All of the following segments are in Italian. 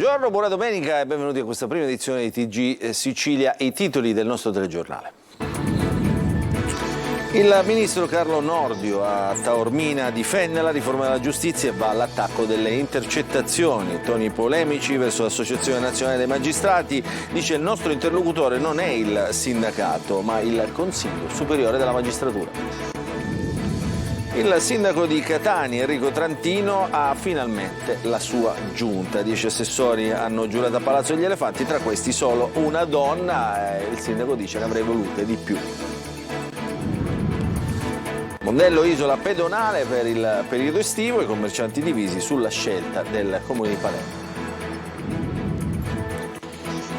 Buongiorno, buona domenica e benvenuti a questa prima edizione di TG Sicilia, i titoli del nostro telegiornale. Il ministro Carlo Nordio a Taormina difende la riforma della giustizia e va all'attacco delle intercettazioni. Toni polemici verso l'Associazione Nazionale dei Magistrati, dice il nostro interlocutore non è il sindacato ma il Consiglio Superiore della Magistratura. Il sindaco di Catania, Enrico Trantino, ha finalmente la sua giunta. 10 assessori hanno giurato a Palazzo degli Elefanti, tra questi solo una donna. Il sindaco dice ne avrei volute di più. Modello isola pedonale per il periodo estivo, i commercianti divisi sulla scelta del Comune di Palermo.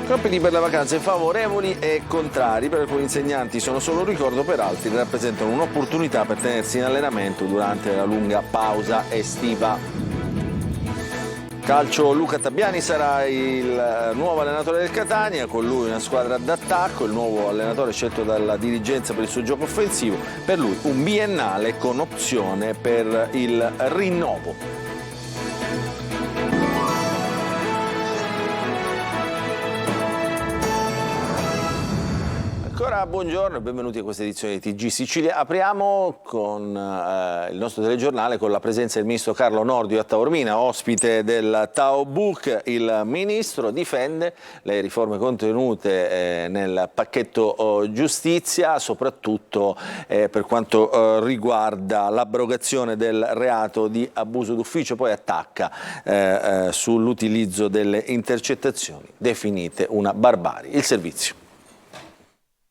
Compiti per le vacanze favorevoli e contrari, per alcuni insegnanti sono solo un ricordo, per altri rappresentano un'opportunità per tenersi in allenamento durante la lunga pausa estiva. Calcio, Luca Tabiani sarà il nuovo allenatore del Catania, con lui una squadra d'attacco, il nuovo allenatore scelto dalla dirigenza per il suo gioco offensivo, per lui un biennale con opzione per il rinnovo. Ancora buongiorno e benvenuti a questa edizione di TG Sicilia. Apriamo con il nostro telegiornale con la presenza del ministro Carlo Nordio a Taormina, ospite del Tao Book. Il ministro difende le riforme contenute nel pacchetto giustizia, soprattutto per quanto riguarda l'abrogazione del reato di abuso d'ufficio, poi attacca sull'utilizzo delle intercettazioni definite una barbarie. Il servizio.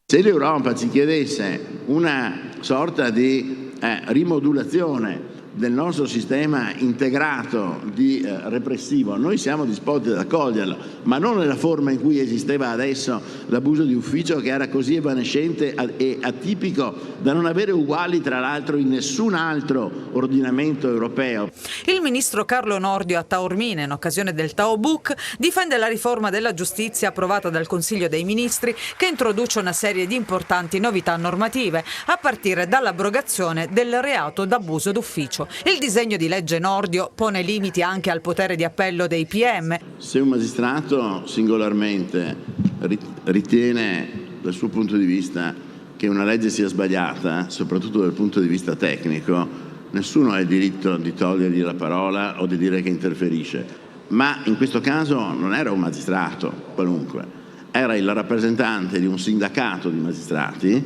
Se l'Europa ci chiedesse una sorta di rimodulazione del nostro sistema integrato di repressivo, noi siamo disposti ad accoglierlo, ma non nella forma in cui esisteva adesso l'abuso di ufficio, che era così evanescente e atipico da non avere uguali tra l'altro in nessun altro ordinamento europeo. Il ministro Carlo Nordio a Taormina, in occasione del Tao Book, difende la riforma della giustizia approvata dal Consiglio dei Ministri, che introduce una serie di importanti novità normative, a partire dall'abrogazione del reato d'abuso d'ufficio. Il disegno di legge Nordio pone limiti anche al potere di appello dei PM. Se un magistrato singolarmente ritiene dal suo punto di vista che una legge sia sbagliata, soprattutto dal punto di vista tecnico, nessuno ha il diritto di togliergli la parola o di dire che interferisce. Ma in questo caso non era un magistrato qualunque, era il rappresentante di un sindacato di magistrati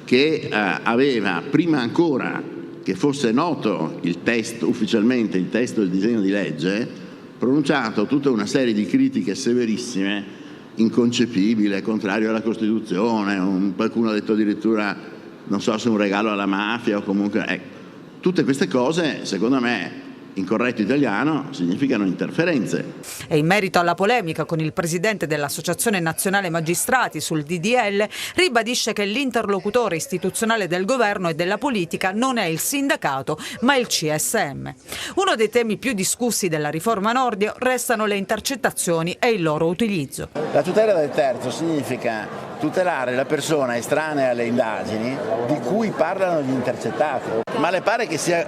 che aveva, prima ancora che fosse noto il testo, ufficialmente il testo del disegno di legge, pronunciato tutta una serie di critiche severissime, inconcepibile, contrario alla Costituzione, qualcuno ha detto addirittura, non so se un regalo alla mafia o comunque... Tutte queste cose, secondo me, in corretto italiano, significano interferenze. E in merito alla polemica con il presidente dell'Associazione Nazionale Magistrati sul DDL, ribadisce che l'interlocutore istituzionale del governo e della politica non è il sindacato, ma il CSM. Uno dei temi più discussi della riforma Nordio restano le intercettazioni e il loro utilizzo. La tutela del terzo significa tutelare la persona estranea alle indagini di cui parlano gli intercettati. Ma le pare che sia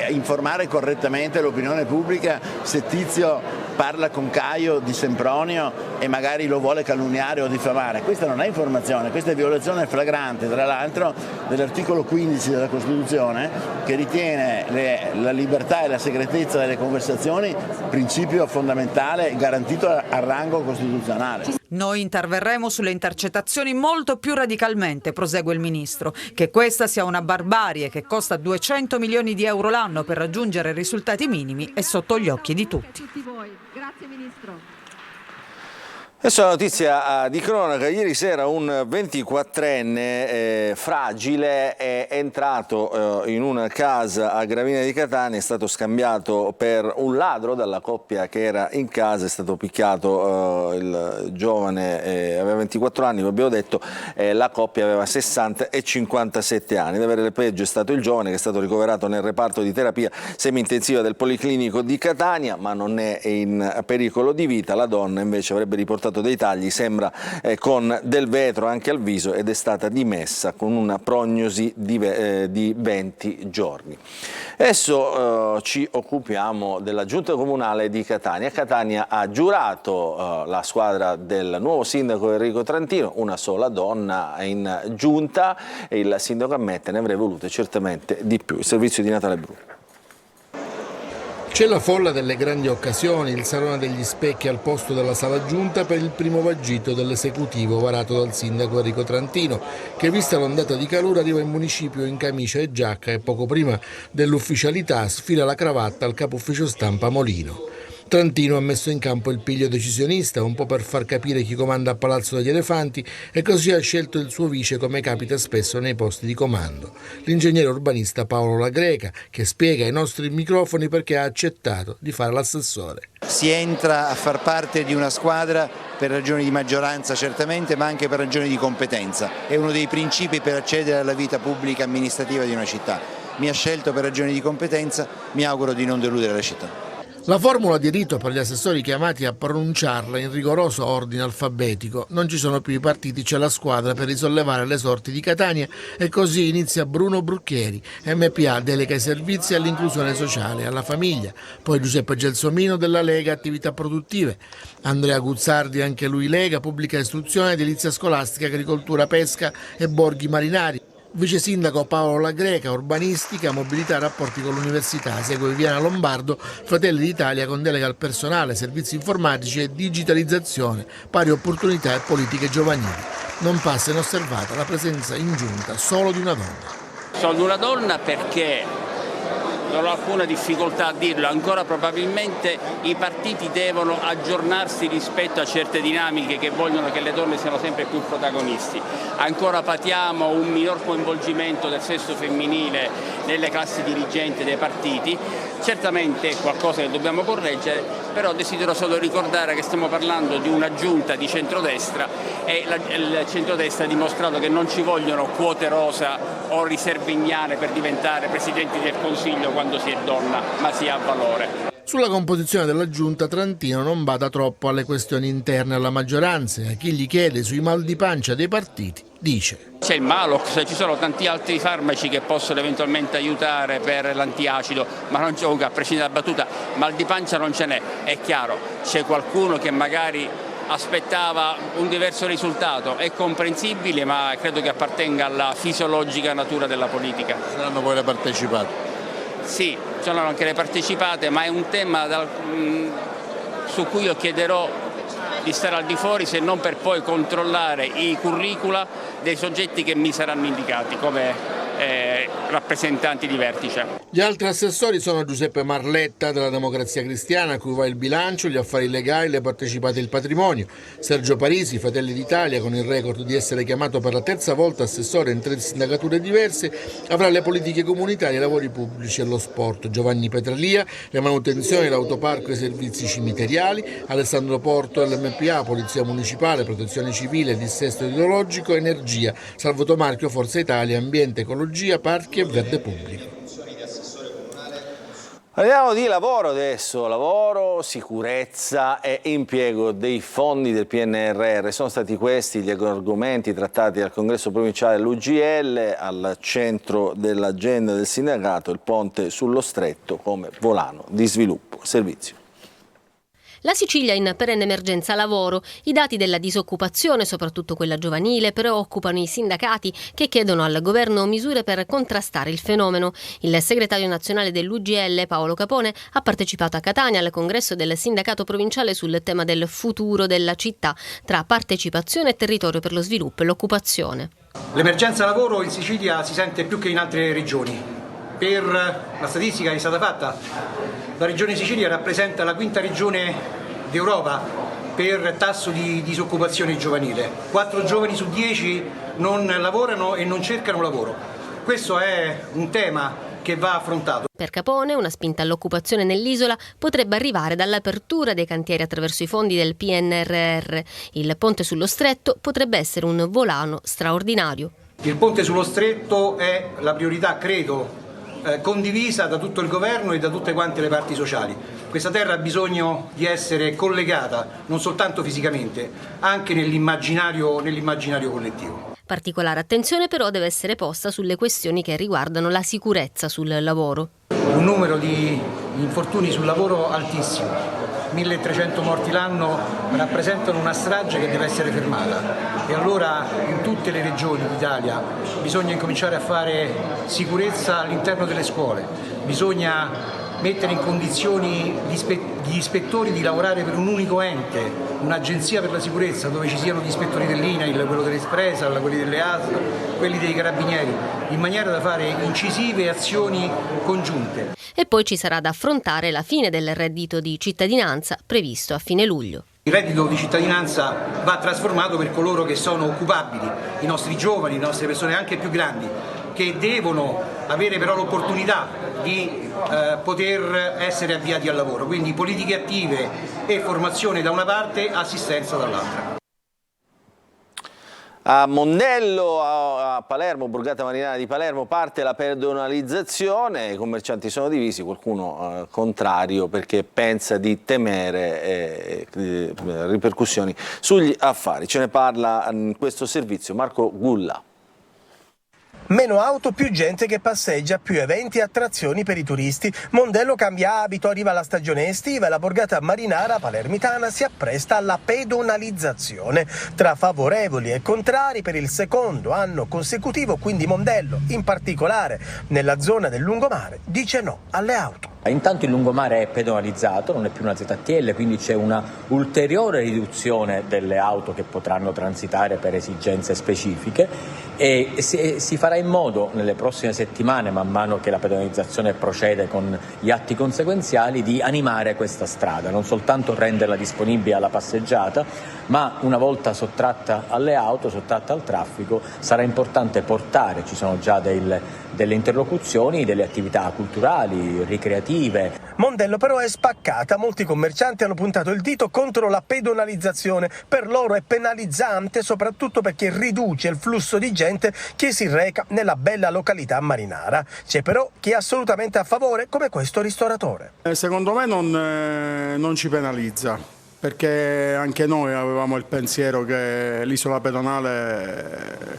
informare correttamente l'opinione pubblica se Tizio parla con Caio di Sempronio e magari lo vuole calunniare o diffamare? Questa non è informazione, questa è violazione flagrante, tra l'altro, dell'articolo 15 della Costituzione, che ritiene la libertà e la segretezza delle conversazioni principio fondamentale garantito al rango costituzionale. Noi interverremo sulle intercettazioni molto più radicalmente, prosegue il ministro. Che questa sia una barbarie che costa 200 milioni di euro l'anno per raggiungere risultati minimi è sotto gli occhi di tutti. Grazie Ministro. Adesso la notizia di cronaca. Ieri sera un 24enne fragile è entrato in una casa a Gravina di Catania, è stato scambiato per un ladro dalla coppia che era in casa, è stato picchiato il giovane, aveva 24 anni, come abbiamo detto, la coppia aveva 60 e 57 anni. Ad avere le peggio è stato il giovane, che è stato ricoverato nel reparto di terapia semi-intensiva del Policlinico di Catania, ma non è in pericolo di vita. La donna invece avrebbe riportato riportato dei tagli, sembra con del vetro anche al viso ed è stata dimessa con una prognosi di 20 giorni. Adesso ci occupiamo della Giunta Comunale di Catania. Catania ha giurato la squadra del nuovo sindaco Enrico Trantino, una sola donna in giunta, e il sindaco ammette ne avrebbe volute certamente di più. Il servizio di Natale Bru. C'è la folla delle grandi occasioni, il Salone degli Specchi al posto della Sala Giunta per il primo vagito dell'esecutivo varato dal sindaco Enrico Trantino, che vista l'ondata di calore arriva in municipio in camicia e giacca e poco prima dell'ufficialità sfila la cravatta al capo ufficio stampa Molino. Trantino ha messo in campo il piglio decisionista, un po' per far capire chi comanda a Palazzo degli Elefanti, e così ha scelto il suo vice, come capita spesso nei posti di comando, l'ingegnere urbanista Paolo La Greca, che spiega ai nostri microfoni perché ha accettato di fare l'assessore. Si entra a far parte di una squadra per ragioni di maggioranza certamente, ma anche per ragioni di competenza. È uno dei principi per accedere alla vita pubblica amministrativa di una città. Mi ha scelto per ragioni di competenza, mi auguro di non deludere la città. La formula di rito per gli assessori chiamati a pronunciarla in rigoroso ordine alfabetico. Non ci sono più i partiti, c'è la squadra per risollevare le sorti di Catania, e così inizia Bruno Brucchieri, MPA delega ai servizi e all'inclusione sociale, alla famiglia, poi Giuseppe Gelsomino della Lega Attività Produttive, Andrea Guzzardi, anche lui Lega, Pubblica Istruzione, Edilizia Scolastica, Agricoltura, Pesca e Borghi Marinari. Vice sindaco Paolo La Greca, urbanistica, mobilità e rapporti con l'università. Segue Viviana Lombardo, Fratelli d'Italia con delega al personale, servizi informatici e digitalizzazione, pari opportunità e politiche giovanili. Non passa inosservata la presenza in giunta solo di una donna. Sono una donna perché non ho alcuna difficoltà a dirlo, ancora probabilmente i partiti devono aggiornarsi rispetto a certe dinamiche che vogliono che le donne siano sempre più protagonisti. Ancora patiamo un minor coinvolgimento del sesso femminile nelle classi dirigenti dei partiti, certamente è qualcosa che dobbiamo correggere, però desidero solo ricordare che stiamo parlando di una giunta di centrodestra e il centrodestra ha dimostrato che non ci vogliono quote rosa o riservignane per diventare presidenti del Consiglio quando si è donna, ma si ha valore. Sulla composizione della giunta Trantino non bada troppo alle questioni interne alla maggioranza, e a chi gli chiede sui mal di pancia dei partiti dice: c'è il Malox, ci sono tanti altri farmaci che possono eventualmente aiutare per l'antiacido, ma non c'è, a prescindere dalla battuta, mal di pancia non ce n'è. È chiaro, c'è qualcuno che magari aspettava un diverso risultato, è comprensibile, ma credo che appartenga alla fisiologica natura della politica. Saranno poi le partecipate? Sì, sono anche le partecipate, ma è un tema su cui io chiederò di stare al di fuori, se non per poi controllare i curricula dei soggetti che mi saranno indicati come rappresentanti di vertice. Gli altri assessori sono Giuseppe Marletta della Democrazia Cristiana, a cui va il bilancio, gli affari legali, le partecipate e il patrimonio, Sergio Parisi, Fratelli d'Italia, con il record di essere chiamato per la terza volta assessore in 3 sindacature diverse, avrà le politiche comunitarie, i lavori pubblici e lo sport, Giovanni Petralia, le manutenzioni, l'autoparco e i servizi cimiteriali, Alessandro Porto, l'MPA, Polizia Municipale, Protezione Civile, Dissesto idrologico, Energia, Salvo Marchio, Forza Italia, Ambiente, Ecologia, Parchi e Verde Pubblico. Parliamo di lavoro adesso, lavoro, sicurezza e impiego dei fondi del PNRR. Sono stati questi gli argomenti trattati al congresso provinciale dell'UGL, al centro dell'agenda del sindacato, il ponte sullo stretto come volano di sviluppo. Servizio. La Sicilia in perenne emergenza lavoro. I dati della disoccupazione, soprattutto quella giovanile, preoccupano i sindacati che chiedono al governo misure per contrastare il fenomeno. Il segretario nazionale dell'UGL, Paolo Capone, ha partecipato a Catania al congresso del sindacato provinciale sul tema del futuro della città, tra partecipazione e territorio per lo sviluppo e l'occupazione. L'emergenza lavoro in Sicilia si sente più che in altre regioni. Per la statistica che è stata fatta, la regione Sicilia rappresenta la 5ª regione d'Europa per tasso di disoccupazione giovanile. 4 giovani su 10 non lavorano e non cercano lavoro. Questo è un tema che va affrontato. Per Capone, una spinta all'occupazione nell'isola potrebbe arrivare dall'apertura dei cantieri attraverso i fondi del PNRR. Il ponte sullo stretto potrebbe essere un volano straordinario. Il ponte sullo stretto è la priorità, credo, condivisa da tutto il governo e da tutte quante le parti sociali. Questa terra ha bisogno di essere collegata non soltanto fisicamente, anche nell'immaginario collettivo. Particolare attenzione però deve essere posta sulle questioni che riguardano la sicurezza sul lavoro. Un numero di infortuni sul lavoro altissimo. 1300 morti l'anno rappresentano una strage che deve essere fermata e allora in tutte le regioni d'Italia bisogna incominciare a fare sicurezza all'interno delle scuole, bisogna mettere in condizioni gli ispettori di lavorare per un unico ente, un'agenzia per la sicurezza dove ci siano gli ispettori dell'INAIL, quello dell'Espresal, quelli delle ASL, quelli dei Carabinieri, in maniera da fare incisive azioni congiunte. E poi ci sarà da affrontare la fine del reddito di cittadinanza previsto a fine luglio. Il reddito di cittadinanza va trasformato per coloro che sono occupabili, i nostri giovani, le nostre persone anche più grandi, che devono avere però l'opportunità di poter essere avviati al lavoro. Quindi politiche attive e formazione da una parte, assistenza dall'altra. A Mondello, a Palermo, Borgata Marinara di Palermo, parte la pedonalizzazione, i commercianti sono divisi, qualcuno contrario perché pensa di temere ripercussioni sugli affari. Ce ne parla in questo servizio Marco Gulla. Meno auto, più gente che passeggia, più eventi e attrazioni per i turisti. Mondello cambia abito, arriva la stagione estiva e la borgata marinara palermitana si appresta alla pedonalizzazione. Tra favorevoli e contrari per il secondo anno consecutivo, quindi Mondello, in particolare nella zona del lungomare, dice no alle auto. Intanto il lungomare è pedonalizzato, non è più una ZTL, quindi c'è una ulteriore riduzione delle auto che potranno transitare per esigenze specifiche e si farà in modo nelle prossime settimane, man mano che la pedonalizzazione procede con gli atti conseguenziali, di animare questa strada, non soltanto renderla disponibile alla passeggiata, ma una volta sottratta alle auto, sottratta al traffico, sarà importante portare, ci sono già delle interlocuzioni, delle attività culturali, ricreative. Mondello però è spaccata, molti commercianti hanno puntato il dito contro la pedonalizzazione, per loro è penalizzante soprattutto perché riduce il flusso di gente che si reca nella bella località marinara. C'è però chi è assolutamente a favore, come questo ristoratore. Secondo me non ci penalizza, perché anche noi avevamo il pensiero che l'isola pedonale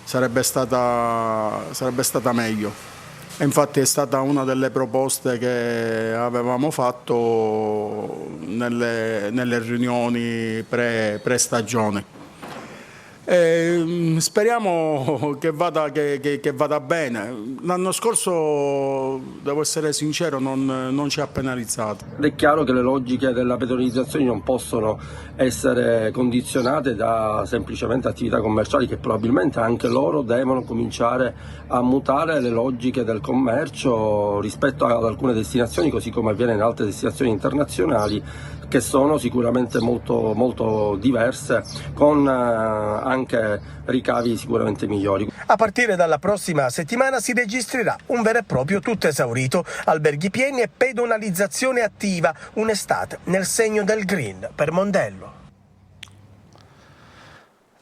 sarebbe stata meglio. E infatti è stata una delle proposte che avevamo fatto nelle riunioni pre-stagione. Speriamo che vada bene. L'anno scorso, devo essere sincero, non ci ha penalizzato. È chiaro che le logiche della pedonalizzazione non possono essere condizionate da semplicemente attività commerciali, che probabilmente anche loro devono cominciare a mutare le logiche del commercio rispetto ad alcune destinazioni, così come avviene in altre destinazioni internazionali che sono sicuramente molto, molto diverse, con anche ricavi sicuramente migliori. A partire dalla prossima settimana si registrerà un vero e proprio tutto esaurito, alberghi pieni e pedonalizzazione attiva, un'estate nel segno del green per Mondello.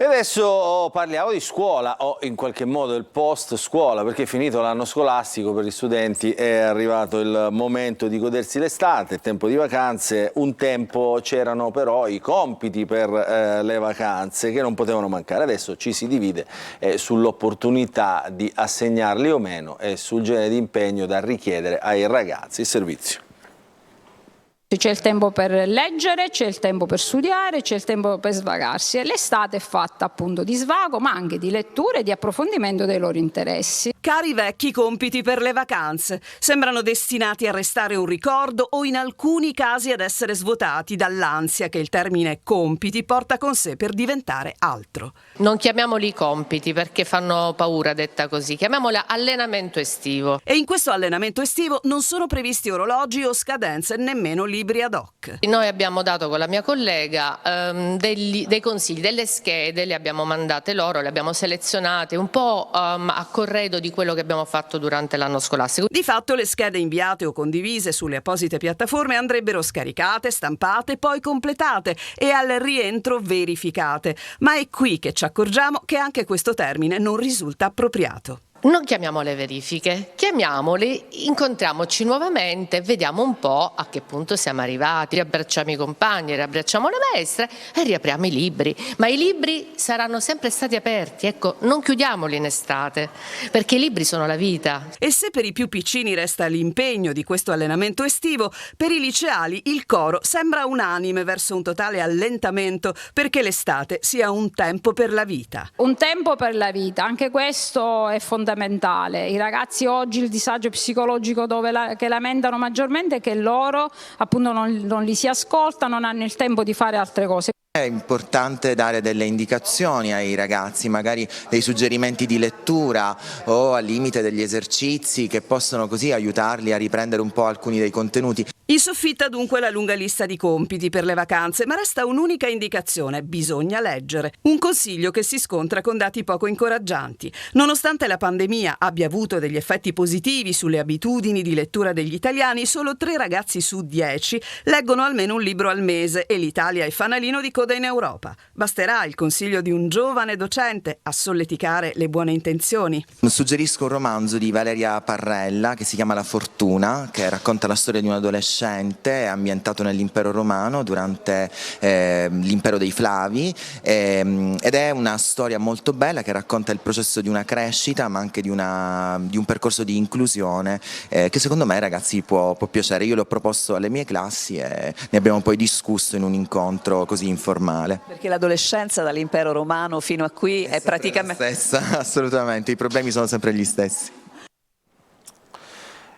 E adesso parliamo di scuola, o in qualche modo il post scuola, perché finito l'anno scolastico per gli studenti è arrivato il momento di godersi l'estate, il tempo di vacanze. Un tempo c'erano però i compiti per le vacanze che non potevano mancare, adesso ci si divide sull'opportunità di assegnarli o meno e sul genere di impegno da richiedere ai ragazzi. Il servizio. C'è il tempo per leggere, c'è il tempo per studiare, c'è il tempo per svagarsi e l'estate è fatta appunto di svago ma anche di lettura e di approfondimento dei loro interessi. Cari vecchi compiti per le vacanze, sembrano destinati a restare un ricordo o in alcuni casi ad essere svuotati dall'ansia che il termine compiti porta con sé per diventare altro. Non chiamiamoli compiti perché fanno paura detta così, chiamiamoli allenamento estivo. E in questo allenamento estivo non sono previsti orologi o scadenze, nemmeno libri ad hoc. Noi abbiamo dato con la mia collega dei consigli, delle schede, le abbiamo mandate loro, le abbiamo selezionate un po' a corredo di quello che abbiamo fatto durante l'anno scolastico. Di fatto le schede inviate o condivise sulle apposite piattaforme andrebbero scaricate, stampate, poi completate e al rientro verificate. Ma è qui che ci accorgiamo che anche questo termine non risulta appropriato. Non chiamiamo le verifiche, chiamiamoli, incontriamoci nuovamente, vediamo un po' a che punto siamo arrivati, riabbracciamo i compagni, riabbracciamo la maestra e riapriamo i libri. Ma i libri saranno sempre stati aperti, ecco, non chiudiamoli in estate, perché i libri sono la vita. E se per i più piccini resta l'impegno di questo allenamento estivo, per i liceali il coro sembra unanime verso un totale allentamento perché l'estate sia un tempo per la vita. Un tempo per la vita, anche questo è fondamentale. I ragazzi oggi il disagio psicologico che lamentano maggiormente è che loro appunto non li si ascolta, non hanno il tempo di fare altre cose. È importante dare delle indicazioni ai ragazzi, magari dei suggerimenti di lettura o al limite degli esercizi che possono così aiutarli a riprendere un po' alcuni dei contenuti. In soffitta dunque la lunga lista di compiti per le vacanze, ma resta un'unica indicazione: bisogna leggere. Un consiglio che si scontra con dati poco incoraggianti. Nonostante la pandemia abbia avuto degli effetti positivi sulle abitudini di lettura degli italiani, solo 3 ragazzi su 10 leggono almeno un libro al mese e l'Italia è fanalino di coda in Europa. Basterà il consiglio di un giovane docente a solleticare le buone intenzioni. Suggerisco un romanzo di Valeria Parrella che si chiama La Fortuna, che racconta la storia di un adolescente ambientato nell'impero romano durante l'impero dei Flavi ed è una storia molto bella che racconta il processo di una crescita ma anche di un percorso di inclusione che secondo me ai ragazzi può piacere. Io l'ho proposto alle mie classi e ne abbiamo poi discusso in un incontro così informale. Perché l'adolescenza dall'impero romano fino a qui è praticamente la stessa, assolutamente, i problemi sono sempre gli stessi.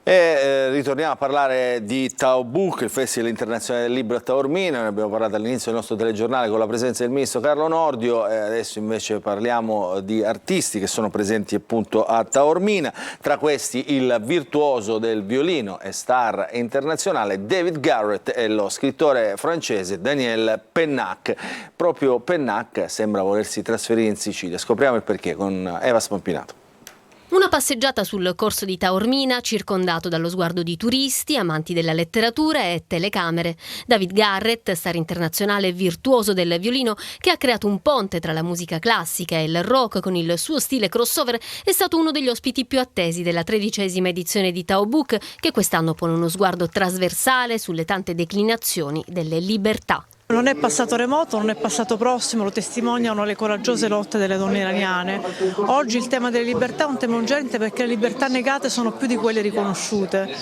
E ritorniamo a parlare di Taobook, il Festival Internazionale del Libro a Taormina. Ne abbiamo parlato all'inizio del nostro telegiornale con la presenza del ministro Carlo Nordio e adesso invece parliamo di artisti che sono presenti appunto a Taormina. Tra questi il virtuoso del violino e star internazionale David Garrett e lo scrittore francese Daniel Pennac. Proprio Pennac sembra volersi trasferire in Sicilia. Scopriamo il perché con Eva Spampinato. Una passeggiata sul corso di Taormina, circondato dallo sguardo di turisti, amanti della letteratura e telecamere. David Garrett, star internazionale virtuoso del violino, che ha creato un ponte tra la musica classica e il rock con il suo stile crossover, è stato uno degli ospiti più attesi della 13ª edizione di Taobook, che quest'anno pone uno sguardo trasversale sulle tante declinazioni delle libertà. Non è passato remoto, non è passato prossimo, lo testimoniano le coraggiose lotte delle donne iraniane. Oggi il tema delle libertà è un tema urgente perché le libertà negate sono più di quelle riconosciute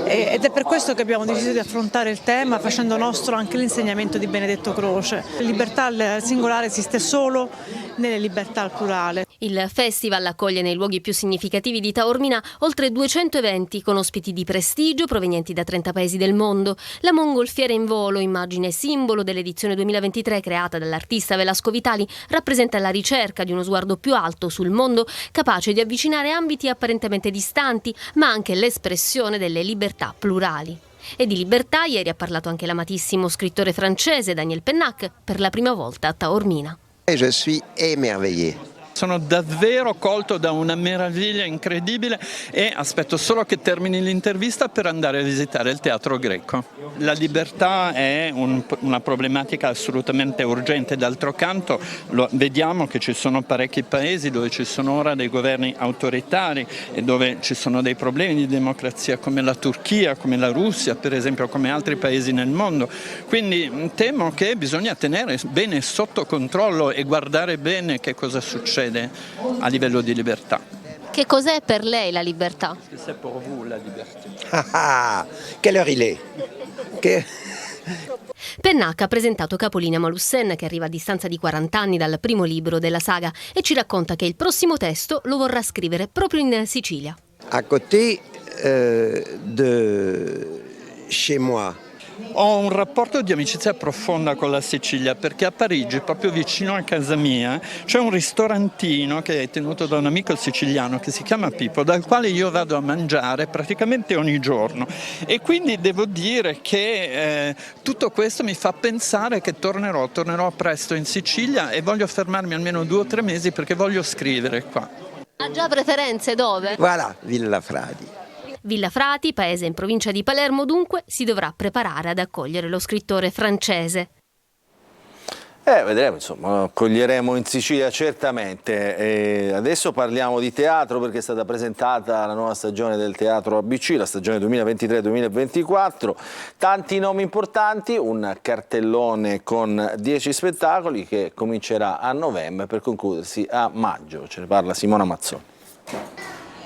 ed è per questo che abbiamo deciso di affrontare il tema facendo nostro anche l'insegnamento di Benedetto Croce. La libertà al singolare esiste solo nelle libertà al plurale. Il festival accoglie nei luoghi più significativi di Taormina oltre 200 eventi con ospiti di prestigio provenienti da 30 paesi del mondo. La mongolfiera in volo, immagine simbolo dell'edizione 2023 creata dall'artista Velasco Vitali, rappresenta la ricerca di uno sguardo più alto sul mondo, capace di avvicinare ambiti apparentemente distanti, ma anche l'espressione delle libertà plurali. E di libertà ieri ha parlato anche l'amatissimo scrittore francese Daniel Pennac per la prima volta a Taormina. Je suis émerveillé. Sono davvero colto da una meraviglia incredibile e aspetto solo che termini l'intervista per andare a visitare il teatro greco. La libertà è una problematica assolutamente urgente, d'altro canto vediamo che ci sono parecchi paesi dove ci sono ora dei governi autoritari e dove ci sono dei problemi di democrazia come la Turchia, come la Russia per esempio, come altri paesi nel mondo. Quindi temo che bisogna tenere bene sotto controllo e guardare bene che cosa succede a livello di libertà. Che cos'è per lei la libertà? C'est pour vous la libertà. Ah, quelle heure il est? Pennac ha presentato Capolinea Malussen, che arriva a distanza di 40 anni dal primo libro della saga, e ci racconta che il prossimo testo lo vorrà scrivere proprio in Sicilia. À côté de chez moi. Ho un rapporto di amicizia profonda con la Sicilia perché a Parigi, proprio vicino a casa mia, c'è un ristorantino che è tenuto da un amico siciliano che si chiama Pippo, dal quale io vado a mangiare praticamente ogni giorno e quindi devo dire che tutto questo mi fa pensare che tornerò presto in Sicilia e voglio fermarmi almeno 2 o 3 mesi perché voglio scrivere qua. Ha già preferenze dove? Voilà, Villafradi. Villafrati, paese in provincia di Palermo, dunque, si dovrà preparare ad accogliere lo scrittore francese. Vedremo, insomma, coglieremo in Sicilia certamente. E adesso parliamo di teatro, perché è stata presentata la nuova stagione del Teatro ABC, la stagione 2023-2024. Tanti nomi importanti, un cartellone con 10 spettacoli che comincerà a novembre per concludersi a maggio. Ce ne parla Simona Mazzoni.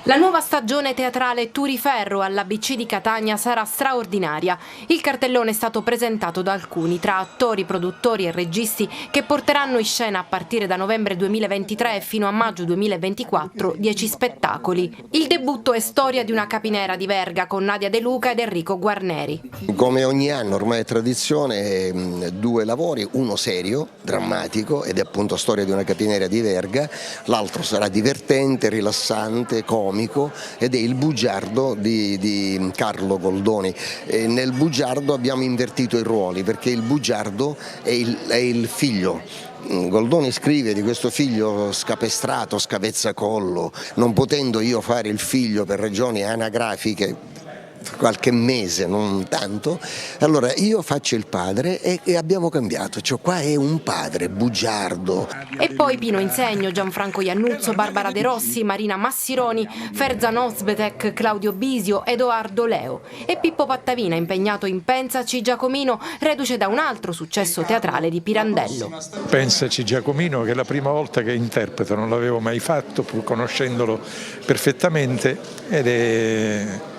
La nuova stagione teatrale Turiferro all'ABC di Catania sarà straordinaria. Il cartellone è stato presentato da alcuni, tra attori, produttori e registi, che porteranno in scena a partire da novembre 2023 e fino a maggio 2024 10 spettacoli. Il debutto è Storia di una capinera di Verga con Nadia De Luca ed Enrico Guarneri. Come ogni anno, ormai è tradizione, 2 lavori, uno serio, drammatico, ed è appunto Storia di una capinera di Verga, l'altro sarà divertente, rilassante, comico, ed è Il bugiardo di Carlo Goldoni. Nel bugiardo abbiamo invertito i ruoli, perché il bugiardo è il figlio. Goldoni scrive di questo figlio scapestrato, scavezzacollo, non potendo io fare il figlio per ragioni anagrafiche qualche mese, non tanto, allora io faccio il padre e abbiamo cambiato, cioè qua è un padre bugiardo. E poi Pino Insegno, Gianfranco Iannuzzo, Barbara De Rossi, Marina Massironi, Ferzan Ozbetek, Claudio Bisio, Edoardo Leo e Pippo Pattavina, impegnato in Pensaci Giacomino, reduce da un altro successo teatrale di Pirandello. Pensaci Giacomino, che è la prima volta che interpreto, non l'avevo mai fatto pur conoscendolo perfettamente, ed è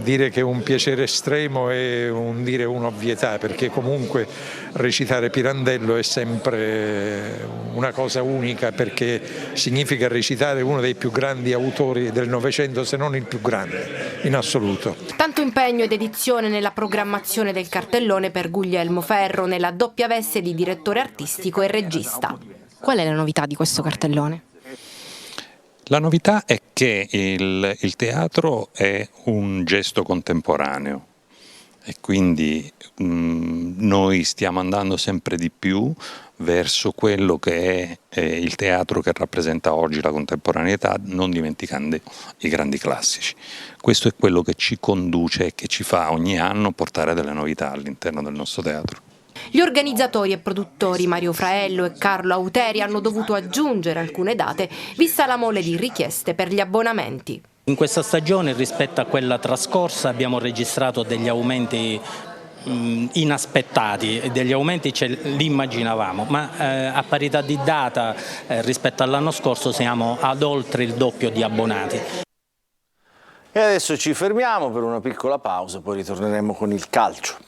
dire che è un piacere estremo è dire un'ovvietà, perché comunque recitare Pirandello è sempre una cosa unica, perché significa recitare uno dei più grandi autori del Novecento, se non il più grande in assoluto. Tanto impegno ed edizione nella programmazione del cartellone per Guglielmo Ferro, nella doppia veste di direttore artistico e regista. Qual è la novità di questo cartellone? La novità è che il teatro è un gesto contemporaneo e quindi noi stiamo andando sempre di più verso quello che è il teatro che rappresenta oggi la contemporaneità, non dimenticando i grandi classici. Questo è quello che ci conduce e che ci fa ogni anno portare delle novità all'interno del nostro teatro. Gli organizzatori e produttori Mario Fraello e Carlo Auteri hanno dovuto aggiungere alcune date, vista la mole di richieste per gli abbonamenti. In questa stagione, rispetto a quella trascorsa, abbiamo registrato degli aumenti inaspettati, e degli aumenti li immaginavamo, ma a parità di data rispetto all'anno scorso siamo ad oltre il doppio di abbonati. E adesso ci fermiamo per una piccola pausa, poi ritorneremo con il calcio.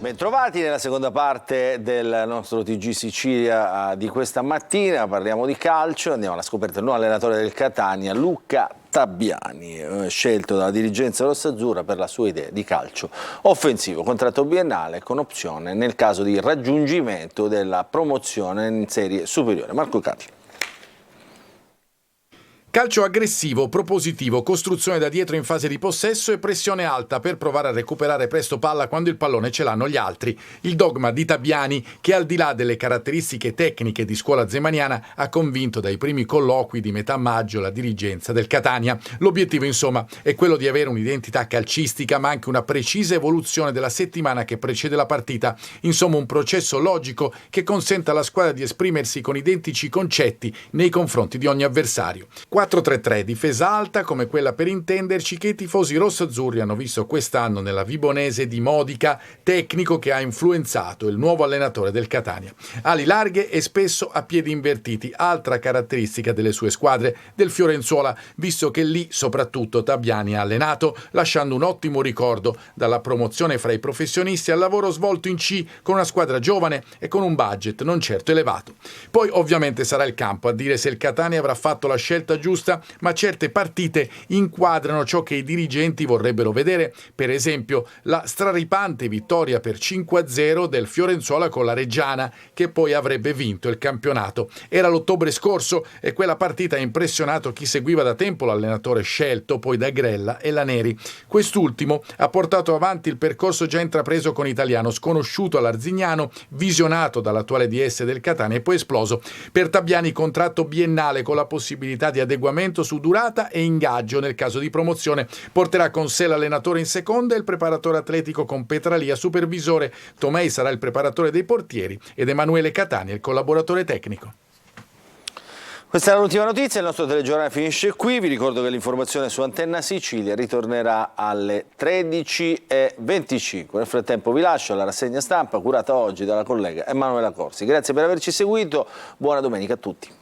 Bentrovati nella seconda parte del nostro TG Sicilia di questa mattina. Parliamo di calcio, andiamo alla scoperta del nuovo allenatore del Catania, Luca Tabbiani, scelto dalla dirigenza rossazzurra per la sua idea di calcio offensivo, contratto biennale con opzione nel caso di raggiungimento della promozione in serie superiore. Marco Cati. Calcio aggressivo, propositivo, costruzione da dietro in fase di possesso e pressione alta per provare a recuperare presto palla quando il pallone ce l'hanno gli altri. Il dogma di Tabbiani, che al di là delle caratteristiche tecniche di scuola zemaniana ha convinto dai primi colloqui di metà maggio la dirigenza del Catania. L'obiettivo, insomma, è quello di avere un'identità calcistica ma anche una precisa evoluzione della settimana che precede la partita. Insomma, un processo logico che consenta alla squadra di esprimersi con identici concetti nei confronti di ogni avversario. 4-3-3, difesa alta come quella, per intenderci, che i tifosi rossazzurri hanno visto quest'anno nella Vibonese di Modica, tecnico che ha influenzato il nuovo allenatore del Catania. Ali larghe e spesso a piedi invertiti, altra caratteristica delle sue squadre del Fiorenzuola, visto che lì soprattutto Tabbiani ha allenato, lasciando un ottimo ricordo dalla promozione fra i professionisti al lavoro svolto in C con una squadra giovane e con un budget non certo elevato. Poi ovviamente sarà il campo a dire se il Catania avrà fatto la scelta giusta giusta, ma certe partite inquadrano ciò che i dirigenti vorrebbero vedere. Per esempio, la straripante vittoria per 5-0 del Fiorenzuola con la Reggiana, che poi avrebbe vinto il campionato. Era l'ottobre scorso e quella partita ha impressionato chi seguiva da tempo l'allenatore scelto, poi da Grella e la Neri. Quest'ultimo ha portato avanti il percorso già intrapreso con Italiano, sconosciuto all'Arzignano, visionato dall'attuale DS del Catania e poi esploso. Per Tabiani contratto biennale con la possibilità di adeguamento su durata e ingaggio nel caso di promozione. Porterà con sé l'allenatore in seconda e il preparatore atletico con Petralia, supervisore. Tomei sarà il preparatore dei portieri ed Emanuele Catania il collaboratore tecnico. Questa è l'ultima notizia, il nostro telegiornale finisce qui. Vi ricordo che l'informazione su Antenna Sicilia ritornerà alle 13:25. Nel frattempo vi lascio alla rassegna stampa curata oggi dalla collega Emanuela Corsi. Grazie per averci seguito, buona domenica a tutti.